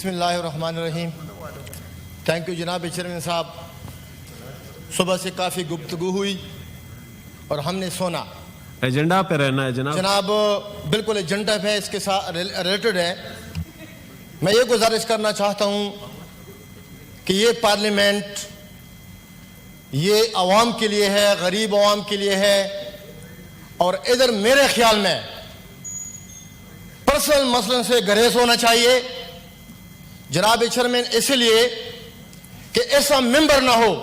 بسم اللہ الرحمن الرحیم. تھینک یو جناب چیئرمین صاحب. صبح سے کافی گفتگو ہوئی اور ہم نے سنا. ایجنڈا پہ رہنا ہے جناب. جناب بالکل ایجنڈا ہے, اس کے ساتھ ریلیٹڈ ہے. میں یہ گزارش کرنا چاہتا ہوں کہ یہ پارلیمنٹ یہ عوام کے لیے ہے, غریب عوام کے لیے ہے, اور ادھر میرے خیال میں پرسنل مسئلے سے گریز ہونا چاہیے جناب چیئرمین, اس لیے کہ ایسا ممبر نہ ہو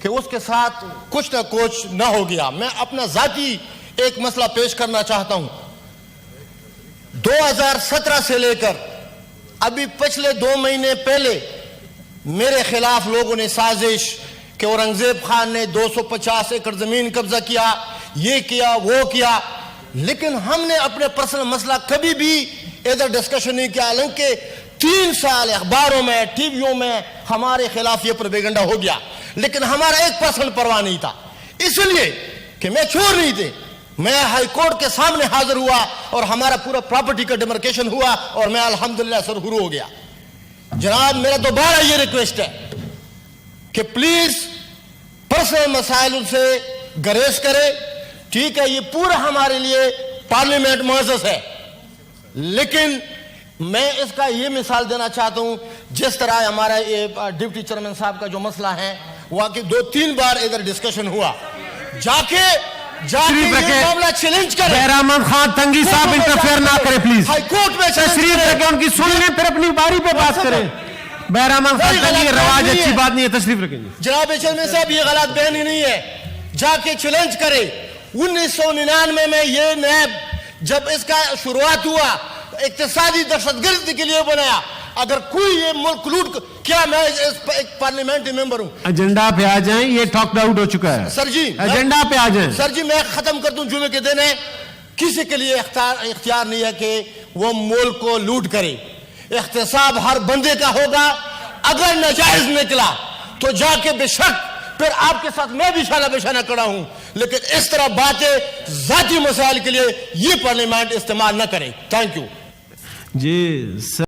کہ اس کے ساتھ کچھ نہ کچھ نہ ہو گیا. میں اپنا ذاتی ایک مسئلہ پیش کرنا چاہتا ہوں. 2017 سے لے کر ابھی پچھلے 2 مہینے پہلے میرے خلاف لوگوں نے سازش کہ اورنگزیب خان نے 250 ایکڑ زمین قبضہ کیا, یہ کیا, وہ کیا, لیکن ہم نے اپنے پرسنل مسئلہ کبھی بھی ادھر ڈسکشن نہیں کیا. حالانکہ 3 سال اخباروں میں, ٹی ویوں میں ہمارے خلاف یہ پروپیگنڈا ہو گیا, لیکن ہمارا 1% پرواہ نہیں تھا. اس لیے کہ میں چور نہیں تھے, میں ہائی کورٹ کے سامنے حاضر ہوا اور ہمارا پورا پراپرٹی کا ڈیمارکیشن ہوا اور میں الحمدللہ سرخرو ہو گیا. جناب میرا دوبارہ یہ ریکویسٹ ہے کہ پلیز پرسنل مسائل سے گریز کرے. ٹھیک ہے, یہ پورا ہمارے لیے پارلیمنٹ معزز ہے, لیکن میں اس کا یہ مثال دینا چاہتا ہوں جس طرح ہمارا یہ ڈپٹی چیئرمین صاحب کا جو مسئلہ ہے وہاں کی 2-3 بار ادھر ڈسکشن ہوا, جا کے یہ معاملہ چیلنج کرے. بہرامند خان تنگی صاحب انٹرفیئر نہ کرے پلیز. ہائی کورٹ میں تشریف رکھیں, ان کی سن لیں پھر اپنی باری پہ بات کریں. بہرامند خان تنگی یہ رواج اچھی بات نہیں ہے, تشریف رکھیں. جناب چیئرمین صاحب یہ غلط بیانی نہیں ہے, جا کے چیلنج کرے. 1999 میں یہ نیب جب اس کا شروعات ہوا اقتصادی دہشت گردی کے لیے بنایا. اگر کوئی یہ ملک لوٹ کیا, میں ایک پارلیمنٹری ممبر ہوں. ایجنڈا پہ آ جائیں, یہ ٹاک آؤٹ ہو چکا ہے. سر جی ایجنڈا پہ آ جائیں. سر جی میں ختم کر دوں. جمعے کے دن ہے, کسی کے لیے اختیار نہیں ہے کہ وہ ملک کو لوٹ کرے. احتساب ہر بندے کا ہوگا. اگر ناجائز نکلا تو جا کے بے شک پھر آپ کے ساتھ میں بھی شالہ بے شانہ کھڑا ہوں, لیکن اس طرح باتیں ذاتی مسائل کے لیے یہ پارلیمنٹ استعمال نہ کرے. Thank you G.